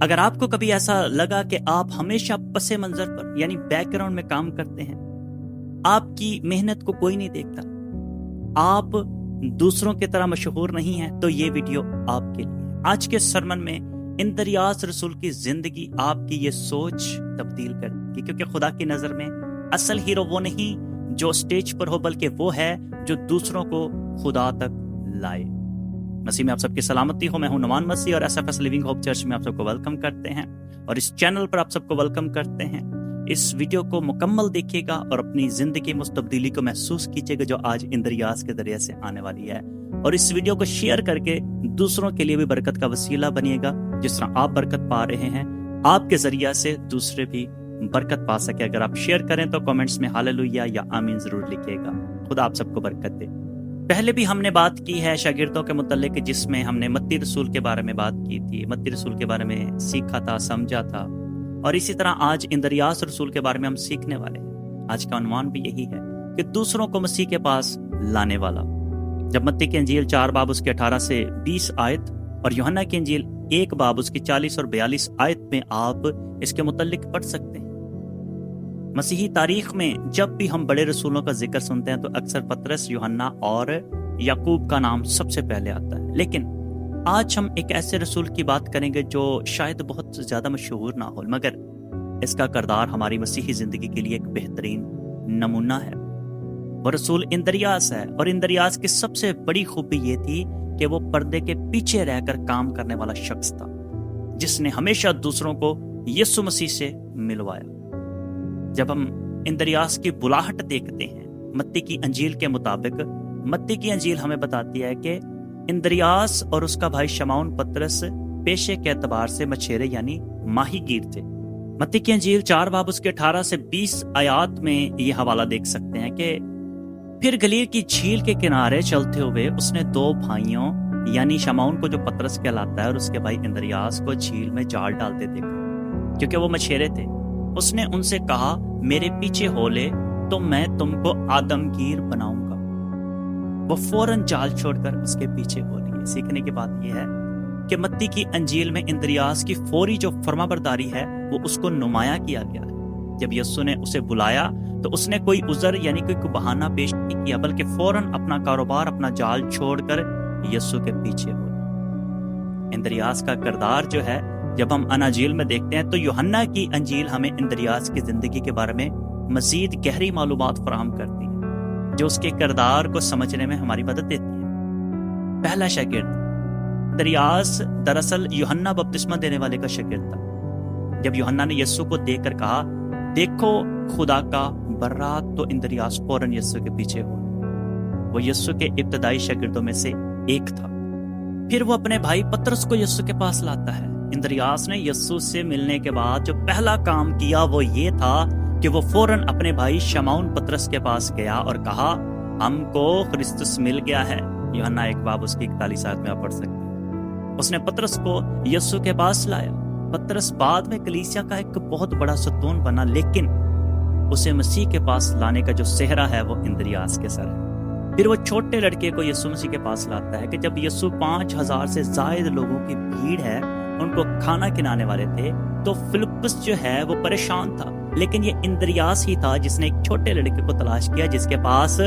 اگر آپ کو کبھی ایسا لگا کہ آپ ہمیشہ پس منظر پر یعنی بیک گراؤنڈ میں کام کرتے ہیں، آپ کی محنت کو کوئی نہیں دیکھتا، آپ دوسروں کی طرح مشہور نہیں ہیں، تو یہ ویڈیو آپ کے لیے۔ آج کے سرمن میں اندریاس رسول کی زندگی آپ کی یہ سوچ تبدیل کر دی، کیونکہ خدا کی نظر میں اصل ہیرو وہ نہیں جو سٹیج پر ہو، بلکہ وہ ہے جو دوسروں کو خدا تک لائے۔ مسیح میں آپ سب کی سلامتی ہو۔ میں ہوں نعمان مسیح اور S F S living hope church میں آپ سب کو ویلکم کرتے ہیں، اور اس چینل پر آپ سب کو ویلکم کرتے ہیں۔ اس ویڈیو کو مکمل دیکھیے گا اور اپنی زندگی میں اس تبدیلی کو محسوس کیجیے گا جو آج اندریاس کے ذریعے سے آنے والی ہے، اور اس ویڈیو کو شیئر کر کے دوسروں کے لیے بھی برکت کا وسیلہ بنیے گا۔ جس طرح آپ برکت پا رہے ہیں، آپ کے ذریعہ سے دوسرے بھی برکت پا سکے۔ اگر آپ شیئر کریں تو کامنٹس میں ہاللویا یا آمین ضرور لکھیے گا۔ خدا آپ سب کو برکت دے۔ پہلے بھی ہم نے بات کی ہے شاگردوں کے متعلق، جس میں ہم نے متی رسول کے بارے میں بات کی تھی، متی رسول کے بارے میں سیکھا تھا، سمجھا تھا، اور اسی طرح آج اندریاس رسول کے بارے میں ہم سیکھنے والے ہیں۔ آج کا عنوان بھی یہی ہے کہ دوسروں کو مسیح کے پاس لانے والا۔ جب متی کی انجیل 4 باب اس کے 18 سے 20 آیت اور یوحنا کی انجیل 1 باب اس کی 40 اور 42 آیت میں آپ اس کے متعلق پڑھ سکتے ہیں۔ مسیحی تاریخ میں جب بھی ہم بڑے رسولوں کا ذکر سنتے ہیں تو اکثر پطرس، یوحنا اور یعقوب کا نام سب سے پہلے آتا ہے، لیکن آج ہم ایک ایسے رسول کی بات کریں گے جو شاید بہت زیادہ مشہور نہ ہو، مگر اس کا کردار ہماری مسیحی زندگی کے لیے ایک بہترین نمونہ ہے۔ وہ رسول اندریاس ہے، اور اندریاس کی سب سے بڑی خوبی یہ تھی کہ وہ پردے کے پیچھے رہ کر کام کرنے والا شخص تھا، جس نے ہمیشہ دوسروں کو یسوع مسیح سے ملوایا۔ جب ہم اندریاس کی بلاہٹ دیکھتے ہیں متی کی انجیل کے مطابق، متی کی انجیل ہمیں بتاتی ہے کہ اندریاس اور اس کا بھائی شمعون پطرس پیشے کے اعتبار سے مچھیرے یعنی ماہی گیر تھے۔ متی کی انجیل 4 باب اس کے 18 سے 20 آیات میں یہ حوالہ دیکھ سکتے ہیں کہ پھر گلیل کی جھیل کے کنارے چلتے ہوئے اس نے 2 بھائیوں یعنی شمعون کو جو پطرس کہلاتا ہے اور اس کے بھائی اندریاس کو جھیل میں جال ڈالتے دیکھا، کیونکہ وہ مچھیرے تھے۔ اس نے ان سے کہا، میرے پیچھے ہو لے تو میں تم کو آدمگیر بناؤں گا۔ وہ فوراً جال چھوڑ کر اس کے پیچھے ہو لیے۔ سیکھنے کی بات یہ ہے کہ متی کی انجیل میں اندریاس کی فوری جو فرما برداری ہے وہ اس کو نمایاں کیا گیا ہے۔ جب یسوع نے اسے بلایا تو اس نے کوئی عذر یعنی کوئی بہانہ پیش نہیں کیا، بلکہ فوراً اپنا کاروبار، اپنا جال چھوڑ کر یسوع کے پیچھے ہو لیا۔ اندریاس کا کردار جو ہے جب ہم اناجیل میں دیکھتے ہیں تو یوحنا کی انجیل ہمیں اندریاس کی زندگی کے بارے میں مزید گہری معلومات فراہم کرتی ہے، جو اس کے کردار کو سمجھنے میں ہماری مدد دیتی ہے۔ پہلا شاگرد اندریاس دراصل یوحنا بپتسمہ دینے والے کا شاگرد تھا۔ جب یوحنا نے یسوع کو دیکھ کر کہا، دیکھو خدا کا برات، تو اندریاس فوراً یسوع کے پیچھے ہو۔ وہ یسوع کے ابتدائی شاگردوں میں سے ایک تھا۔ پھر وہ اپنے بھائی پطرس کو یسوع کے پاس لاتا ہے۔ اندریاس نے یسوع سے ملنے کے بعد جو پہلا کام کیا وہ یہ تھا کہ وہ فوراً اپنے بھائی شمعون پطرس کے پاس گیا اور کہا، ہم کو خرسطس مل گیا ہے۔ یوحنا 1 باب اس کی 41 آیت میں آپ پڑھ سکتے ہیں۔ اس نے پطرس کو یسوع کے پاس لایا۔ پطرس بعد میں کلیسیا کا ایک بہت بڑا ستون بنا، لیکن اسے مسیح کے پاس لانے کا جو سہرا ہے وہ اندریاس کے سر ہے۔ پھر وہ چھوٹے لڑکے کو یسوع مسیح کے پاس لاتا ہے کہ جب یسوع 5000 سے زائد لوگوں کی بھیڑ ہے ان کو کھانا کھلانے والے تھے، تو فلپس جو ہے وہ پریشان تھا، لیکن یہ اندریاس ہی تھا جس نے ایک چھوٹے لڑکے کو تلاش کیا جس کے پاس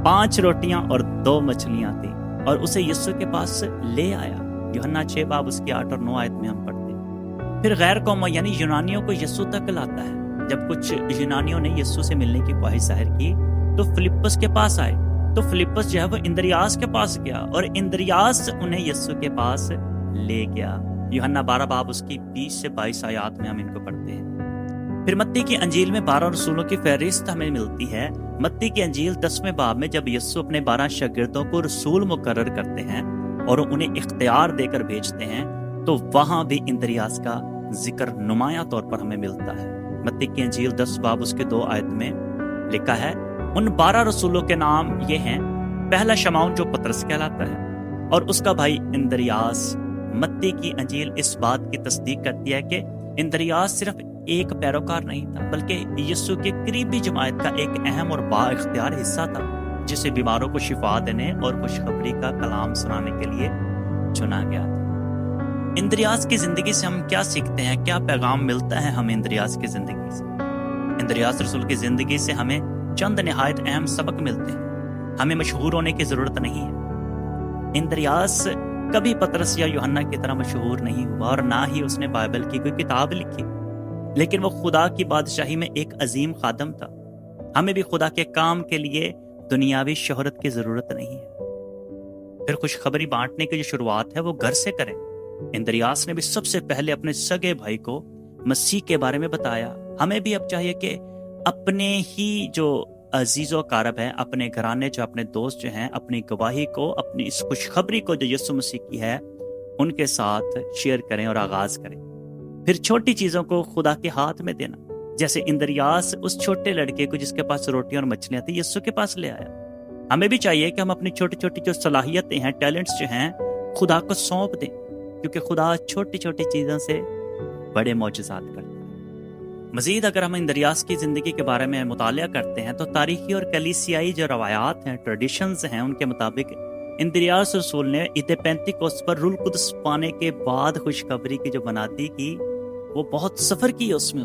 5 روٹیاں اور 2 مچھلیاں تھیں، اور اسے یسوع کے پاس لے آیا۔ یوحنا 6 باب اس کی 8 اور 9 آیت میں ہم پڑھتے ہیں۔ پھر غیر قوموں یعنی یونانیوں کو یسوع تک لاتا ہے۔ جب کچھ یونانیوں نے یسوع سے ملنے کی خواہش ظاہر کی تو فلپس کے پاس آئے، تو فلپس جو ہے وہ اندریاس کے پاس گیا، اور اندریاس انہیں یسوع کے پاس لے گیا۔ یوحنا 12 باب اس کی 20 سے 22 آیات میں ہم ان کو پڑھتے ہیں۔ پھر متی کی انجیل میں 12 رسولوں کی فہرست ہمیں ملتی ہے۔ متی کی انجیل 10ویں باب میں جب یسوع اپنے 12 شاگردوں کو رسول مقرر کرتے ہیں اور انہیں اختیار دے کر بھیجتے ہیں، تو وہاں بھی اندریاس کا ذکر نمایاں طور پر ہمیں ملتا ہے۔ متی کی انجیل 10 باب اس کے 2 آیت میں لکھا ہے، ان 12 رسولوں کے نام یہ ہیں، پہلا شمعون جو پطرس کہلاتا ہے اور اس کا بھائی اندریاس۔ متی کی انجیل اس بات کی تصدیق کرتی ہے کہ اندریاس صرف ایک پیروکار نہیں تھا، بلکہ یسوع کے قریبی جماعت کا ایک اہم اور با اختیار حصہ تھا، جسے بیماروں کو شفا دینے اور خوشخبری کا کلام سنانے کے لیے چنا گیا تھا۔ اندریاس کی زندگی سے ہم کیا سیکھتے ہیں؟ کیا پیغام ملتا ہے ہمیں اندریاس کی زندگی سے؟ اندریاس رسول کی زندگی سے ہمیں چند نہایت اہم سبق ملتے ہیں۔ ہمیں مشہور ہونے کی ضرورت نہیں ہے۔ اندریاس کبھی پطرس یا یوحنا کی طرح مشہور نہیں ہوا اور نہ ہی اس نے بائبل کی کوئی کتاب لکھی، لیکن وہ خدا کی بادشاہی میں ایک عظیم خادم تھا۔ ہمیں بھی خدا کے کام کے لیے دنیاوی شہرت کی ضرورت نہیں ہے۔ پھر خوشخبری بانٹنے کی جو شروعات ہے وہ گھر سے کریں۔ اندریاس نے بھی سب سے پہلے اپنے سگے بھائی کو مسیح کے بارے میں بتایا۔ ہمیں بھی اب چاہیے کہ اپنے ہی جو عزیز و اقارب ہیں، اپنے گھرانے جو اپنے دوست جو ہیں، اپنی گواہی کو، اپنی اس خوشخبری کو جو یسوع مسیح کی ہے ان کے ساتھ شیئر کریں اور آغاز کریں۔ پھر چھوٹی چیزوں کو خدا کے ہاتھ میں دینا، جیسے اندریاس اس چھوٹے لڑکے کو جس کے پاس روٹیاں اور مچھلیاں تھیں یسوع کے پاس لے آیا۔ ہمیں بھی چاہیے کہ ہم اپنی چھوٹی چھوٹی جو صلاحیتیں ہیں، ٹیلنٹس جو ہیں، خدا کو سونپ دیں، کیونکہ خدا چھوٹی چھوٹی چیزوں سے بڑے معجزات کرتا ہے۔ مزید اگر ہم اندریاس کی زندگی کے بارے میں مطالعہ کرتے ہیں تو تاریخی اور کلیسیائی جو روایات ہیں، ٹریڈیشنز ہیں، ان کے مطابق اندریاس رسول نے عید پینتیکوست پر روح القدس پانے کے بعد خوشخبری کی جو منادی کی، وہ بہت سفر کی اس نے۔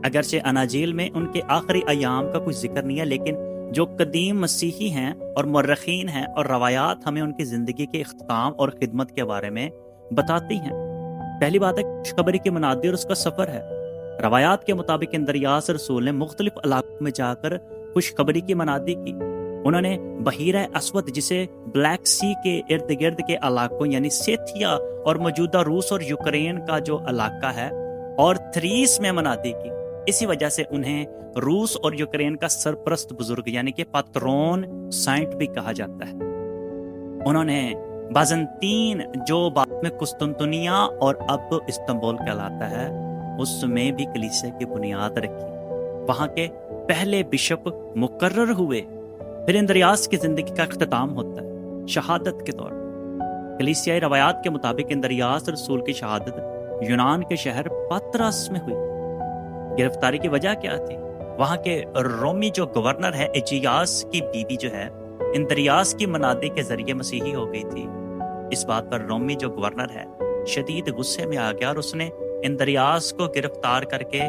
اگرچہ اناجیل میں ان کے آخری ایام کا کوئی ذکر نہیں ہے، لیکن جو قدیم مسیحی ہیں اور مورخین ہیں اور روایات ہمیں ان کی زندگی کے اختتام اور خدمت کے بارے میں بتاتی ہیں۔ پہلی بات ہے خوشخبری کی منادی اور اس کا سفر ہے۔ روایات کے مطابق اندریاس رسول نے مختلف علاقوں میں جا کر خوشخبری کی منادی کی۔ انہوں نے بحیرہ اسود، جسے بلیک سی کے ارد گرد کے علاقوں یعنی سیتھیا اور موجودہ روس اور یوکرین کا جو علاقہ ہے، اور تھریس میں منادی کی۔ اسی وجہ سے انہیں روس اور یوکرین کا سرپرست بزرگ یعنی کہ پاترون سائنٹ بھی کہا جاتا ہے۔ انہوں نے بازنطین، جو بعد میں قسطنطنیہ اور اب استنبول کہلاتا ہے، اس میں بھی کلیسیا کی بنیاد رکھی۔ وہاں کے پہلے بشپ مقرر ہوئے۔ پھر اندریاس کی زندگی کا اختتام ہوتا ہے شہادت کے طور پر۔ کلیسیائی روایات کے مطابق اندریاس رسول کی شہادت یونان کے شہر پاترس میں ہوئی۔ گرفتاری کی وجہ کیا تھی؟ وہاں کے رومی جو گورنر ہے ایجیاس کی بیوی جو ہے اندریاس کی منادی کے ذریعے مسیحی ہو گئی تھی۔ اس بات پر رومی جو گورنر ہے شدید غصے میں آ گیا اور اس نے اندریاس کو گرفتار کر کے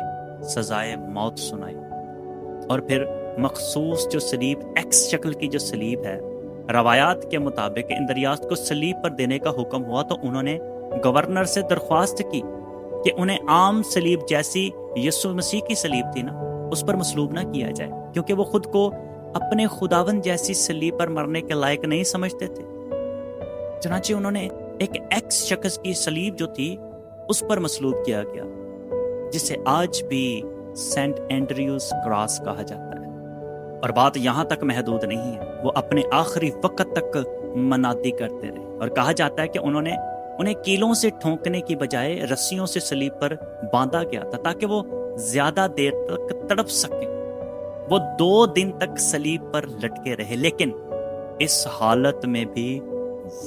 سزائے موت سنائی، اور پھر مخصوص جو صلیب، ایکس شکل کی جو صلیب ہے، روایات کے مطابق اندریاس کو صلیب پر دینے کا حکم ہوا تو انہوں نے گورنر سے درخواست کی کہ انہیں عام صلیب جیسی یسوع مسیح کی صلیب تھی نا، اس پر مصلوب نہ کیا جائے، کیونکہ وہ خود کو اپنے خداوند جیسی صلیب پر مرنے کے لائق نہیں سمجھتے تھے۔ چنانچہ انہوں نے ایک ایکس شکل کی صلیب جو تھی اس پر مصلوب کیا گیا، جسے آج بھی سینٹ اینڈریوز کراس کہا جاتا ہے۔ اور بات یہاں تک محدود نہیں ہے، وہ اپنے آخری وقت تک منادی کرتے رہے، اور کہا جاتا ہے کہ انہیں کیلوں سے ٹھونکنے کی بجائے رسیوں سے صلیب پر باندھا گیا تھا تاکہ وہ زیادہ دیر تک تڑپ سکیں۔ وہ 2 دن تک صلیب پر لٹکے رہے، لیکن اس حالت میں بھی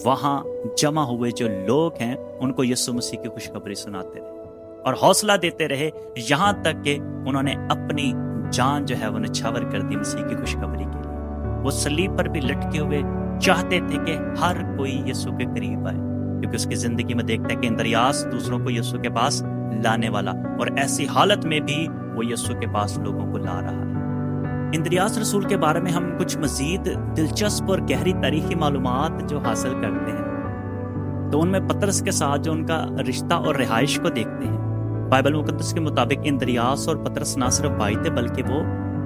وہاں جمع ہوئے جو لوگ ہیں ان کو یسوع مسیح کی خوشخبری سناتے رہے اور حوصلہ دیتے رہے، یہاں تک کہ انہوں نے اپنی جان جو ہے وہ نچھاور کر دی مسیح کی خوشخبری کے لیے۔ وہ صلیب پر بھی لٹکے ہوئے چاہتے تھے کہ ہر کوئی یسوع کے قریب آئے، کیونکہ اس کی زندگی میں دیکھتے ہیں کہ اندریاس دوسروں کو یسوع کے پاس لانے والا، اور ایسی حالت میں بھی وہ یسوع کے پاس لوگوں کو لا رہا ہے۔ اندریاس رسول کے بارے میں ہم کچھ مزید دلچسپ اور گہری تاریخی معلومات جو حاصل کرتے ہیں تو ان میں پطرس کے ساتھ جو ان کا رشتہ اور رہائش کو دیکھتے ہیں۔ بائبل مقدس کے مطابق اندریاس اور پطرس نہ صرف بھائی تھے بلکہ وہ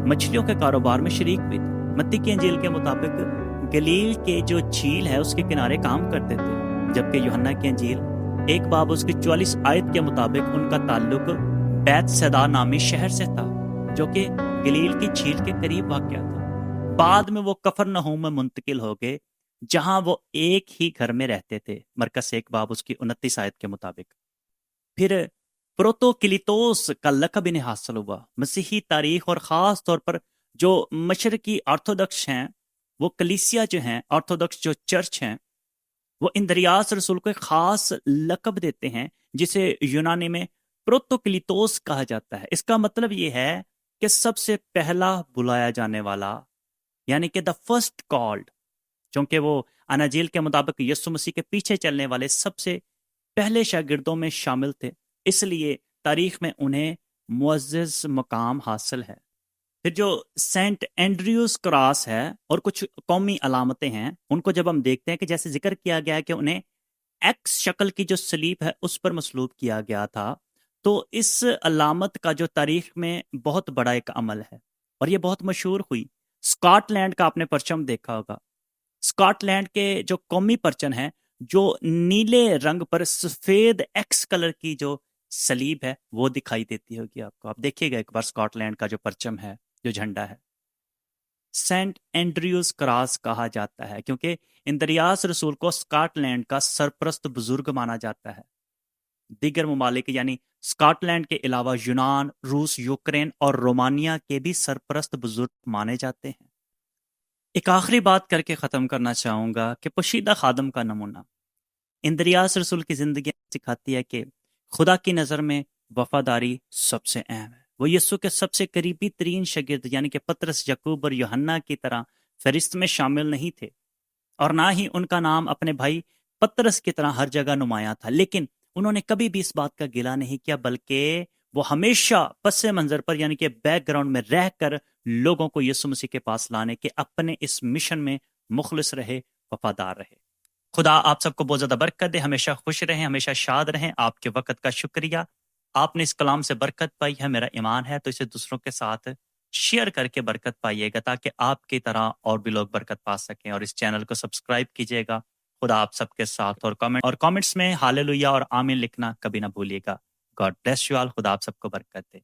مچھلیوں کے کاروبار میں شریک بھی تھے۔ متی کی انجیل کے مطابق گلیل کے جو جھیل ہے اس کے کنارے کام کرتے تھے، جبکہ یوحنا کی انجیل 1 باب اس کی 44 آیت کے مطابق ان کا تعلق بیت سیدا نامی شہر سے تھا، جو کہ گلیل کی جھیل کے قریب واقع تھا۔ بعد میں وہ کفرنہوم میں منتقل ہو گئے، جہاں وہ ایک ہی گھر میں رہتے تھے، مرکز 1 باب اس کی 29 آیت کے مطابق۔ پھر پروتو کلیتوس کا لقب انہیں حاصل ہوا۔ مسیحی تاریخ اور خاص طور پر جو مشرقی آرتھوڈکس ہیں، وہ کلیسیا جو ہیں، آرتھوڈکس جو چرچ ہیں، وہ اندریاس رسول کو ایک خاص لقب دیتے ہیں جسے یونانی میں پروتو کلیتوس کہا جاتا ہے۔ اس کا مطلب یہ ہے کہ سب سے پہلا بلایا جانے والا، یعنی کہ دا فرسٹ کالڈ، چونکہ وہ اناجیل کے مطابق یسوع مسیح کے پیچھے چلنے والے سب سے پہلے شاگردوں میں شامل تھے، اس لیے تاریخ میں انہیں معزز مقام حاصل ہے۔ پھر جو سینٹ اینڈریوز کراس ہے اور کچھ قومی علامتیں ہیں، ان کو جب ہم دیکھتے ہیں کہ جیسے ذکر کیا گیا ہے کہ انہیں ایکس شکل کی جو سلیب ہے اس پر مصلوب کیا گیا تھا، تو اس علامت کا جو تاریخ میں بہت بڑا ایک عمل ہے اور یہ بہت مشہور ہوئی۔ اسکاٹ لینڈ کا آپ نے پرچم دیکھا ہوگا، اسکاٹ لینڈ کے جو قومی پرچم ہے، جو نیلے رنگ پر سفید ایکس کلر کی جو سلیب ہے وہ دکھائی دیتی ہوگی آپ کو۔ آپ دیکھیے گا ایک بار اسکاٹ لینڈ کا جو پرچم ہے، جو جھنڈا ہے، سینٹ اینڈریوز کراس کہا جاتا ہے کیونکہ اندریاس رسول کو اسکاٹ لینڈ کا سرپرست بزرگ مانا جاتا ہے۔ دیگر ممالک یعنی اسکاٹ لینڈ کے علاوہ یونان، روس، یوکرین اور رومانیہ کے بھی سرپرست بزرگ مانے جاتے ہیں۔ ایک آخری بات کر کے ختم کرنا چاہوں گا کہ پوشیدہ خادم کا نمونہ اندریاس رسول کی زندگی سکھاتی ہے کہ خدا کی نظر میں وفاداری سب سے اہم ہے۔ وہ یسوع کے سب سے قریبی ترین شاگرد یعنی کہ پطرس، یعقوب اور یوحنا کی طرح فہرست میں شامل نہیں تھے، اور نہ ہی ان کا نام اپنے بھائی پطرس کی طرح ہر جگہ نمایاں تھا، لیکن انہوں نے کبھی بھی اس بات کا گلہ نہیں کیا، بلکہ وہ ہمیشہ پس منظر پر یعنی کہ بیک گراؤنڈ میں رہ کر لوگوں کو یسوع مسیح کے پاس لانے کے اپنے اس مشن میں مخلص رہے، وفادار رہے۔ خدا آپ سب کو بہت زیادہ برکت دے، ہمیشہ خوش رہیں، ہمیشہ شاد رہیں۔ آپ کے وقت کا شکریہ، آپ نے اس کلام سے برکت پائی ہے، میرا ایمان ہے، تو اسے دوسروں کے ساتھ شیئر کر کے برکت پائیے گا تاکہ آپ کی طرح اور بھی لوگ برکت پا سکیں، اور اس چینل کو سبسکرائب کیجیے گا۔ خدا آپ سب کے ساتھ، اور کامنٹس میں ہاللویا اور آمین لکھنا کبھی نہ بھولیے گا۔ گاڈ بلیس یو آل، خدا آپ سب کو برکت دے۔